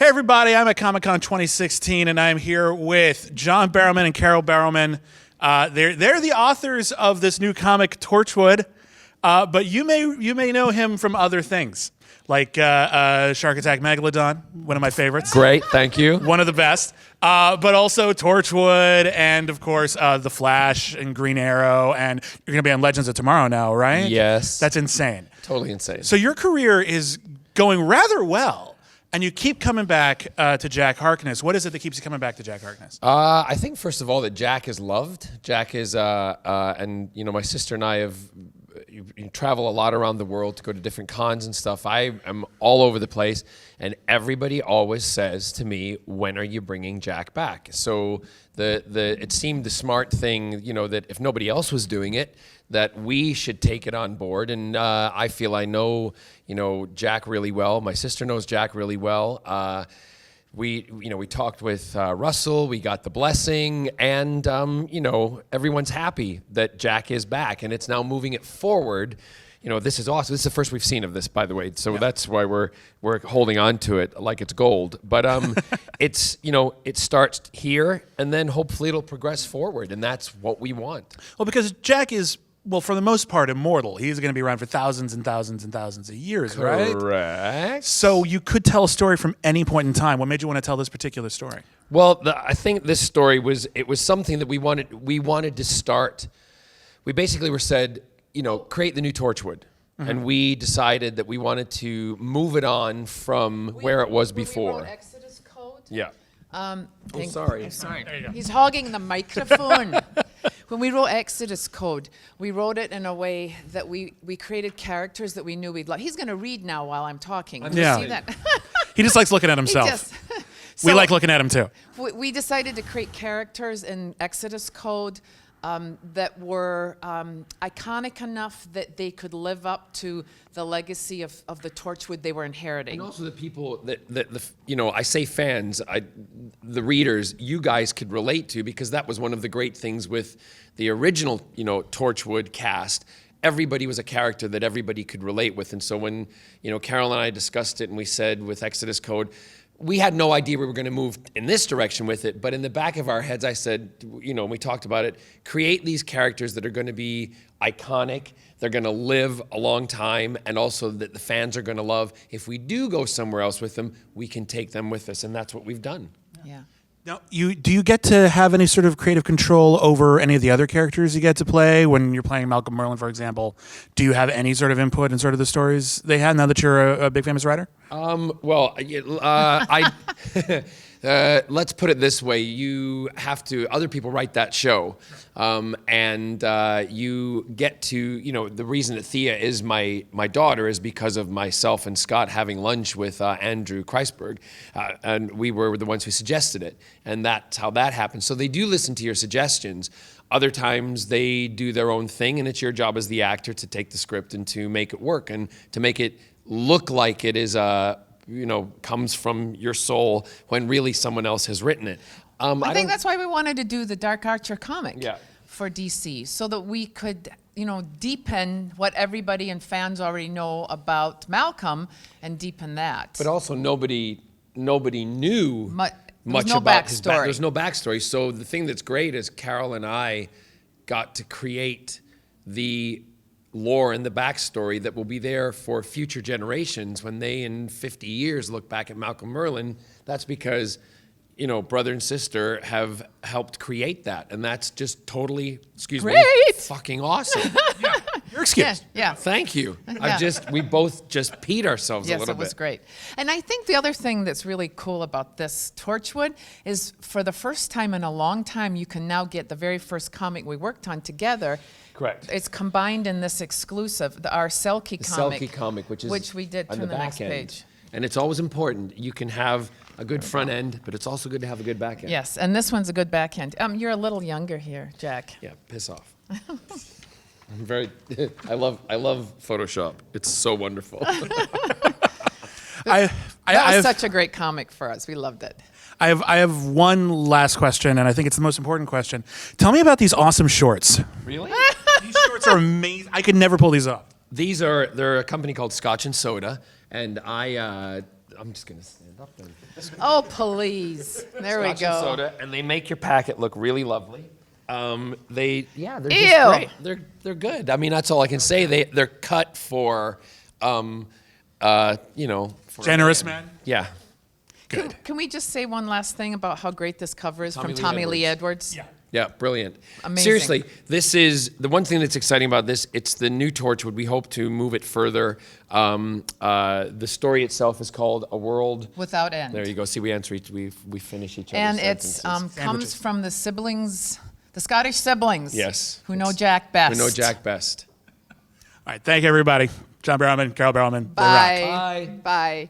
Hey everybody, I'm at Comic-Con 2016 and I'm here with John Barrowman and Carole Barrowman. They're the authors of this new comic, Torchwood, but you may know him from other things, like Shark Attack Megalodon, one of my favorites. Great, thank you. One of the best. But also Torchwood and, of course, The Flash and Green Arrow, and you're going to be on Legends of Tomorrow now, right? Yes. That's insane. Totally insane. So your career is going rather well. And you keep coming back to Jack Harkness. What is it that keeps you coming back to Jack Harkness? I think, first of all, that Jack is loved. Jack is, and you know, my sister and I have you travel a lot around the world to go to different cons and stuff. I am all over the place, and everybody always says to me, "When are you bringing Jack back?" So it seemed the smart thing, you know, that if nobody else was doing it, that we should take it on board. And I feel I know, you know, Jack really well. My sister knows Jack really well. We talked with Russell. We got the blessing, and you know, everyone's happy that Jack is back, and it's now moving it forward. You know, this is awesome. This is the first we've seen of this, by the way. So that's why we're holding on to it like it's gold. But it's, you know, it starts here, and then hopefully it'll progress forward, and that's what we want. Well, because Jack is, well, for the most part, immortal. He's going to be around for thousands and thousands and thousands of years, right? Correct. So you could tell a story from any point in time. What made you want to tell this particular story? Well, I think this story was something that we wanted to start. We basically were said, you know, create the new Torchwood. Mm-hmm. And we decided that we wanted to move it on from where it was before. We wrote Exodus Code. Yeah. Sorry. He's hogging the microphone. When we wrote Exodus Code, we wrote it in a way that we created characters that we knew we'd like. He's going to read now while I'm talking. Do you see that? He just likes looking at himself. We like looking at him too. We decided to create characters in Exodus Code that were iconic enough that they could live up to the legacy of the Torchwood they were inheriting. And also the people that you know, I say fans, the readers, you guys could relate to, because that was one of the great things with the original, you know, Torchwood cast. Everybody was a character that everybody could relate with. And so when, you know, Carole and I discussed it and we said with Exodus Code, we had no idea we were going to move in this direction with it, but in the back of our heads, I said, you know, we talked about it, create these characters that are going to be iconic, they're going to live a long time, and also that the fans are going to love. If we do go somewhere else with them, we can take them with us, and that's what we've done. Yeah. Now, do you get to have any sort of creative control over any of the other characters you get to play when you're playing Malcolm Merlyn, for example? Do you have any sort of input in sort of the stories they had now that you're a big famous writer? Well, let's put it this way: you have to. Other people write that show, and you get to. You know, the reason that Thea is my daughter is because of myself and Scott having lunch with Andrew Kreisberg, and we were the ones who suggested it, and that's how that happened. So they do listen to your suggestions. Other times they do their own thing, and it's your job as the actor to take the script and to make it work and to make it look like it is you know, comes from your soul when really someone else has written it. I think that's why we wanted to do the Dark Archer comic for DC, so that we could, you know, deepen what everybody and fans already know about Malcolm and deepen that. But also nobody knew much no about backstory. There's no backstory. So the thing that's great is Carole and I got to create the lore and the backstory that will be there for future generations when they in 50 years look back at Malcolm Merlyn. That's because, you know, brother and sister have helped create that, and that's just totally, fucking awesome. Yeah, you're excused. Yeah. Thank you. Yeah. We both just peed ourselves a little bit. Yes, it was great. And I think the other thing that's really cool about this Torchwood is, for the first time in a long time, you can now get the very first comic we worked on together. Correct. It's combined in this exclusive, our Selkie comic. The Selkie comic, which we did on turn the the next back end. page. And it's always important. You can have a good front end, but it's also good to have a good back end. Yes, and this one's a good back end. You're a little younger here, Jack. Yeah, piss off. I love Photoshop. It's so wonderful. That was such a great comic for us. We loved it. I have one last question, and I think it's the most important question. Tell me about these awesome shorts. Really? These shorts are amazing. I could never pull these off. They're a company called Scotch and Soda, and I'm just gonna stand up then. Oh, please. There we Scotch and go. soda, and they make your packet look really lovely. They're Ew. just great. They're good. I mean, that's all I can say. They're cut for, for Generous man. Yeah. Can we just say one last thing about how great this cover is from Tommy Lee Tommy Lee Edwards? Yeah. Yeah, brilliant. Amazing. Seriously, this is the one thing that's exciting about this. It's the new Torchwood. We hope to move it further. The story itself is called A World Without End. There you go. See, we finish each other's And sentences. it comes from the siblings, the Scottish siblings. Yes. Who know Jack best. We know Jack best. All right. Thank you, everybody. John Barrowman, Carole Barrowman. They rock. Bye. Bye.